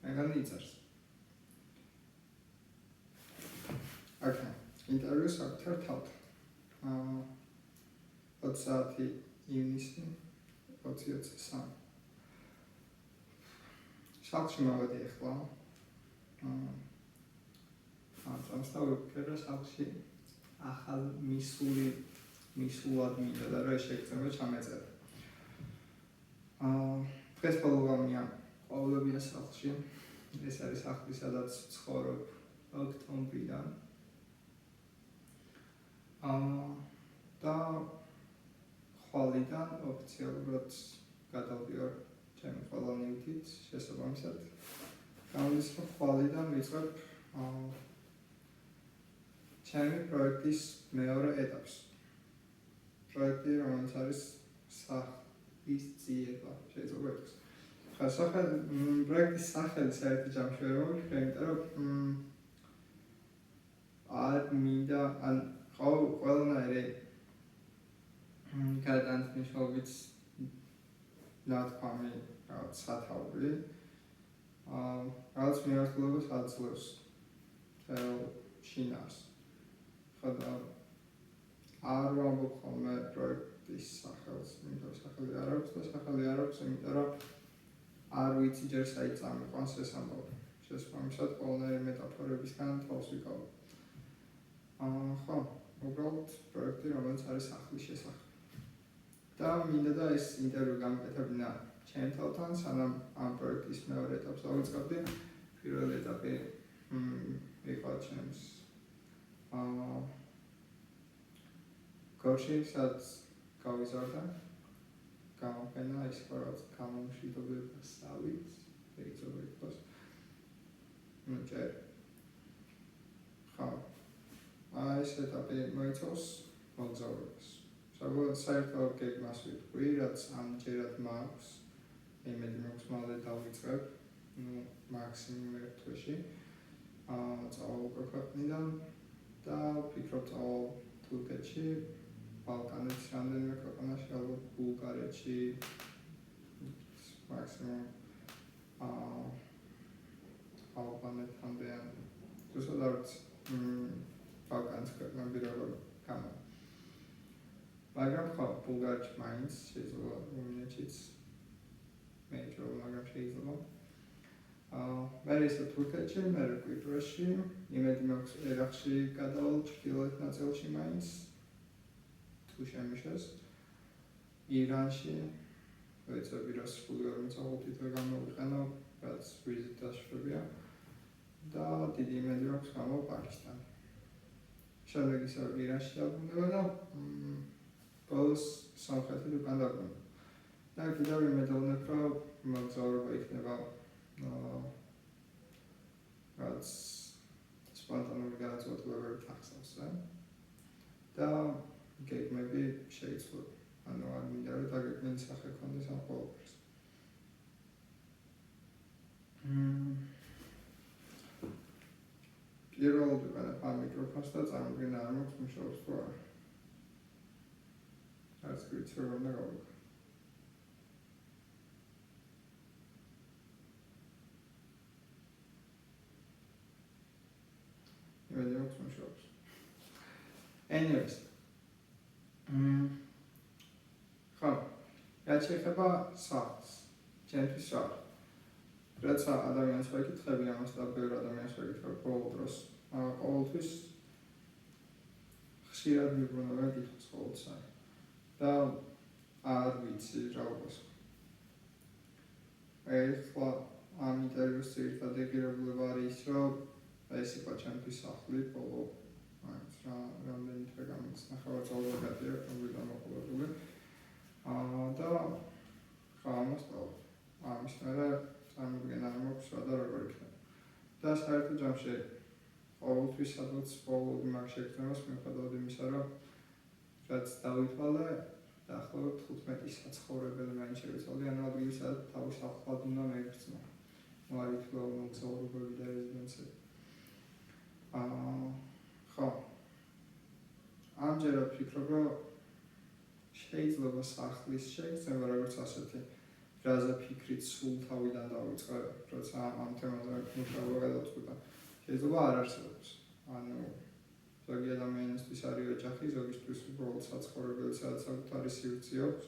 ეგანი იწერს. Okay. ინტერვიუ საკუთარ თავთან. 20 საათი ივნისი 2023. სახლში მოვედი ახლა. სამსტაურებქერა სახლში ახალ მისულად მინდა და რა შეგწევა ჩამეწერა. დღეს ბოლომია ყოველდღია სახლში. ეს არის სახლი, სადაც ცხოვრობ ოქტომბრიდან. და ხვალიდან ოფიციალურად გადავდივარ ჩემი ყველა ნივთით შესაბამისად. გამომდის რომ ხვალიდან ვიწყებ ჩემი პროექტის მეორე ეტაპს. პროექტი, რომელიც არის სახლის ძიება, შეიძლება ითქვას. ხა პროექტის სახელი საერთოდ ჯამში ვერ მოვიქრე, იმიტომ რომ არ მინდა ან ყველანაირი გადანთმიშობით ნათქვამი რაღაც სათაური რაღაც მიმართულებას აძლევს თელ შინას. ხოდა არ ვამბობ ხოლმე პროექტის სახელს, იმიტომ რომ სახელი არ აქვს და სახელი არ აქვს, იმიტომ რომ არ ვიცი ჯერ საით წამიყვანს ეს ამბავი. შესაბამისად ყველანაირი მეტაფორებისგან თავს ვიკავებ. ხო, უბრალოდ პროექტი, რომელიც არის სახლის შესახებ. და მინდა და ეს ინტერვიუ გამკეთებინა ჩემ თავთან, სანამ ამ პროექტის მეორე ეტაპს დავიწყებდი. პირველი ეტაპი იყო ჩემს გორში, სადაც გავიზარდა. გამოფენა ის იყო რაღაც გამომშვიდობება სწავლით, შეიძლება ითქვას. ჯერ ხო, ეს ეტაპი მოიცავს მოგზაურობას. საბოლოოდ საერთოდ გეგმას ვიტყვი, რაც ამჯერად მაქვს. იმედი მაქვს მალე დავიწყებ, მაქსიმუმ 1 თვეში. წავალ ქვეყნიდან და ვფიქრობ წავალ თურქეთში, ბალკანეთის რამდენიმე ქვეყანაში, ალბათ ბულგარეთში, მაქსიმუმ ალბანეთამდე ან ზუსტად არ ვიცი, ბალკანის ქვეყნები როგორ გამა. მაგრამ ხო, ბულგარეთში მაინც შეიძლება რუმინეთშიც მეჯო, მაგრამ შეიძლება. მე ისე თურქეთში, მე კვიპროსში, იმედი მაქვს ერაყში გადავალ ჩრდილოეთ ნაწილში მაინც თუ შემიშეს. ირანში ვეცები რა სრული არ მიწავალთ თვე გამოვიყენო, რაც ვიზით დაშვრებია და დიდი იმედი მაქვს გამო პაკისტანი. შემდეგ ისე ირანში დაბრუნდება და ბოლოს სამხრეთით უკან დაბრუნდება. და კიდევ იმედოვნებ, რომ მოგზაურობა იქნება რაც სპონტანური გადაწყვეტილებებით ახსოვს და გეგმები შეიცვლება. ანუ არ მინდა რომ დაგეგმილი სახე ქონდეს ამ ყველაფერს. პირველად ვიყენებ ამ მიკროფონს და წარმოგიდგენა არ მაქვს მუშაობს თუ არა. არც ვიცი როგორ უნდა გავაკეთო. იმედი მაქვს მუშაობს. Anyways. ხო, რაც შეეხება სახლს, ჩემთვის რა. როცა ადამიანს ვეკითხები ამას და ბევრ ადამიანს ვეკითხები ყოველ დროს, ყოველთვის ხშირად მიბრუნებენ კითხვას ყოველთვის. და არ ვიცი რა უყურს. ეხლა ამ ინტერვიუს ძირითადი ღირებულება არის, რომ ეს იყო ჩემთვის სახლი, ბოლო რამდენი თვე გამოცნა ხავაცაულა გადია კომპიუტერთან მოყოლებული. და ხო ამას დავთ. ამის მერე წარმოგიდგენა არ მაქვს რა და როგორ იქნება. და საერთოდ ჯამში ყოველთვის სადღაც ბოლოდი მაგ შეგრძნებას მიუხედავად იმისა, რომ რაც დავითვალე დაახლოებით 15 საცხოვრებელი მაინც შევიცვალე, ანუ ადგილი სადაც თავის ახლად უნდა მეგრძნო. მოარითულა მოგზაურობები და რეზიდენციები. ხო. ამჯერად ვფიქრობ, რომ შეიძლება სახლის შეგრძნება როგორც ასეთი რაზე ფიქრით სულ თავიდან დავიწყე, როცა ამ თემაზე მუშაობა გადავწყვიტა. შეიძლება არ არსებობს. ანუ ზოგი ადამიანისთვის არის ოჯახი, ზოგისთვის უბრალოდ საცხოვრებელი, სადაც საკუთარი სივრცე აქვს.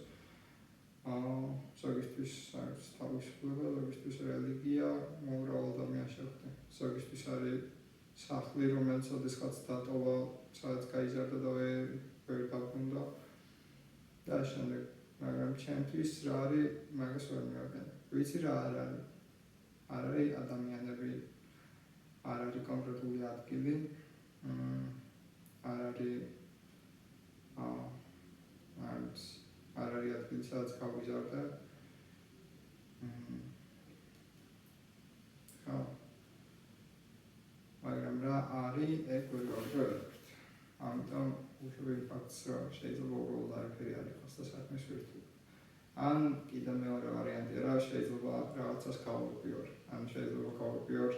ზოგისთვის არის თავისუფლება, ზოგისთვის რელიგია, უმრავ ადამიანს შეხვდა. ზოგისთვის არის სახლი, რომელიც ოდესღაც დატოვა, სადაც გაიზარდა და ვერ დაბრუნდა. და შემდეგ, მაგრამ ჩემთვის რა არის, მაგას ვერ მივაგენ. ვიცი რა არ არის. არ არის ადამიანები, არ არის კონკრეტული ადგილი, არ არის არ არის ადგილი, სადაც გავიზარდე. მაგრამ რა არის, ეგ ვერ გავიგებთ. ამიტომ უშუალოდ ფაქტს რომ შეიძლება უბრალოდ არაფერი არ იყოს და საქმეს ვირთულობ. ან კიდევ მეორე ვარიანტია რა, შეიძლება რაღაცას გავუპიორ. ან შეიძლება გავუპიორ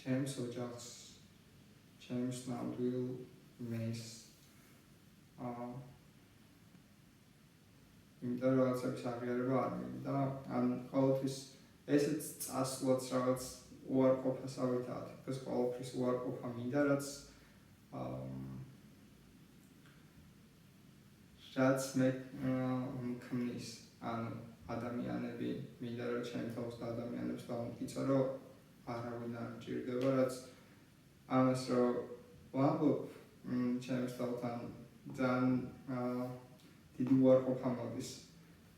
ჩემს ოჯახს, ჩემს ნამდვილ მეს. იმიტომ რომ რაღაცების აღიარება არ მინდა. ან ყოველთვის ესეც წასვლაც რაღაც უარყოფას ავითარებ, because ყოველთვის უარყოფა მინდა, რაც მე ქმნის, ანუ ადამიანები მინდა რომ ჩემ თავს და ადამიანებს დავამტკიცო, რომ არავინ არ მჭირდება, რაც ამას რომ ვამბობ ჩემს თავთან ძალიან დიდი უარყოფა მოდის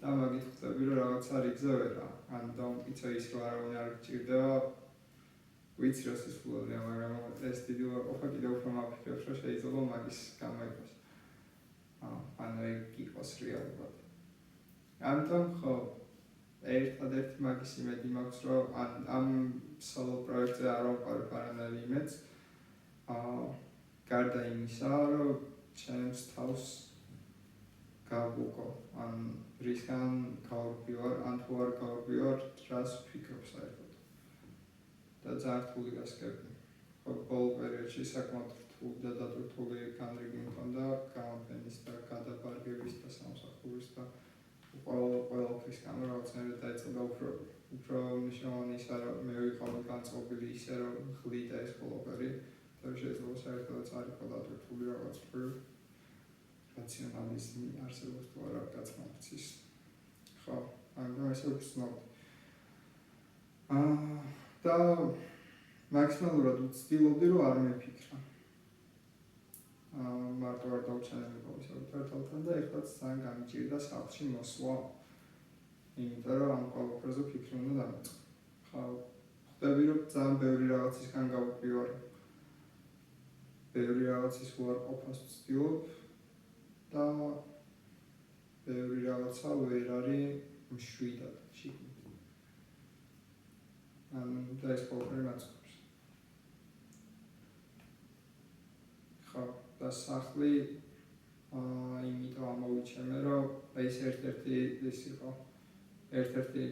და მაგით ხვდები რომ რაღაცა რიგზე რა, ან დავამტკიცო ის რომ არავინ არ მჭირდება. ვიცი რომ სისულელია, მაგრამ ეს დიდი უარყოფა კიდევ უფრო მაფიქრებს, რომ შეიძლება მაგის გამო იყოს. ანუ ეგ იყოს რეალურად. ამიტომ ხო, ერთადერთი მაგის იმედი მაქვს, რომ ამ სოლო პროექტზე არ ვამყარებ არანაირ იმედს. გარდა იმისა, რომ ჩემს თავს გავუგო, ან რისგან გავარკვიო, ან თუ არ გავარკვიო, რას ვფიქრობ საერთოდ. და ძალიან რთული გასკები. ხო, ბოლო პერიოდში საკმაოდ რთული და დატვირთული განრიგი მქონდა გამოფენის და გადაბარგების და სამსახურის და ყველაფრის გამო რაღაცნაირად დაიწყება უფრო მნიშვნელოვანი ისა, რომ მე ვიყავი განწყობილი ისე, რომ ხლიდა ეს ყველაფერი და შეიძლება საერთოდაც არ იყო დატვირთული რაღაც რაციონალიზმი არსებობს თუ არა გაცნობცის. ხო, მაგრამ ესე ვცნობ. და მაქსიმალურად ვცდილობდი, რომ არ მეფიქრა. მარტო არ დავჩანებიყავი საკუთარ თავთან და ეხლაც ძალიან გამიჭირდა სახლში მოსვლა. იმიტომ რომ ამ ყველაფერზე ფიქრი უნდა დამეწყო. ხო, ხვდები, რომ ძალიან ბევრი რაღაცისგან გავუპიორე. ბევრი რაღაცის უარყოფას ვცდილობ და ბევრი რაღაცა ვერ არის მშვიდად შიგნით. და ეს ყველაფერი მაწყობს. ხო, და სახლი იმიტომ ამოვიჩემე, რომ ეს ერთ-ერთი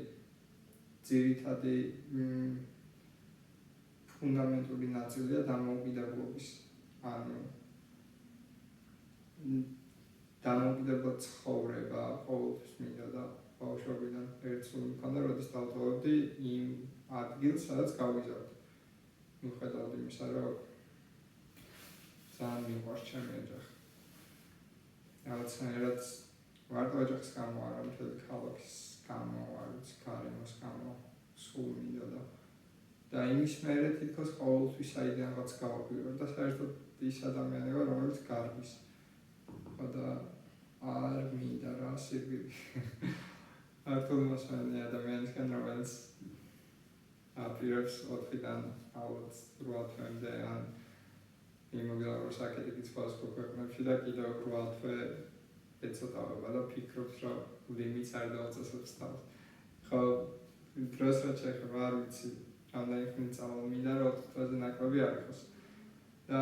ძირითადი ფუნდამენტური ნაწილია დამოუკიდებლობის. ანუ დამოუკიდებლად ცხოვრება ყოველთვის მინდა და ბავშვობიდან ერთხელ მქონდა, როდის დავტოვებდი იმ ადგილს, სადაც გავიზარდე. მიუხედავად იმისა, რომ ძალიან მიყვარს ჩემი ოჯახი. რაღაცნაირად მარტო ოჯახის გამო არა, მთელი ქალაქის გამო, არ ვიცი, გარემოს გამო სულ მინდოდა. და იმის მერე თითქოს ყოველთვის საიდანღაც გავაგვირო და საერთოდ ის ადამიანი ვარ, რომელიც გარბის. და არ მინდა რა სიკვდილი. მართლა მოსმენია ადამიანისგან, რომელიც აპირებს 4-დან ალბათ 8 თვემდე ან იმოგზაუროს საკეთებით სხვადასხვა ქვეყნებში და კიდევ 8 თვე ეცოტავება და ფიქრობს, რომ ლიმიტს არ დავაწესებს თავს. ხო, დროს რაც შეეხება არ ვიცი, რამდენი ხნით წამოვიდა, რომ 4 თვეზე ნაკლები არ იყოს. და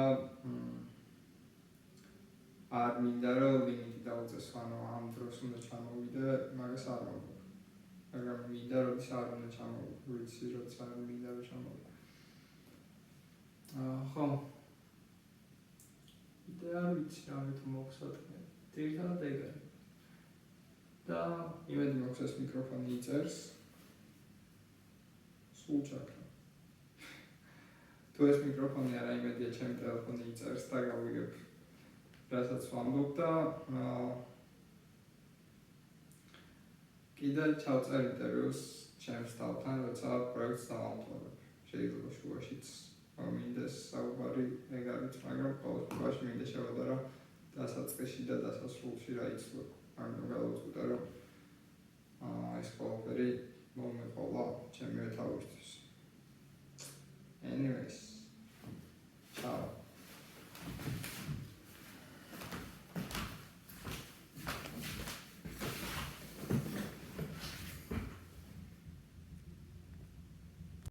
არ მინდა, რომ ლიმიტი დავაწესო, ანუ ამ დროს უნდა ჩამოვიდე, მაგას არ ვამბობ. მაგრამ მინდა, როდის არ უნდა ჩამოვიდე, ვიცი, როდის არ მინდა, რომ ჩამოვიდე. ხო. და არ ვიცი, რა თუ მოგხსოვთ. ძირითადად ეგ არის. და იმედი მაქვს ეს მიკროფონი იწერს. სულ ჩაქრა. თუ ეს მიკროფონი არა იმედია ჩემი ტელეფონი იწერს და გავიგებ რასაც ვამბობ და კიდე ჩავწერ ინტერვიუს ჩემს თავთან, როცა პროექტს დავამთავრებ. შეიძლება შუაშიც მინდეს საუბარი ეგ არის, მაგრამ ყოველ შემთხვევაში მინდა შევადარო დასაწყისში და დასასრულში რა იცვლება. ამიტომ გავუწყვიტე, რომ ეს ყველაფერი მომეყოლა ჩემივე თავისთვის.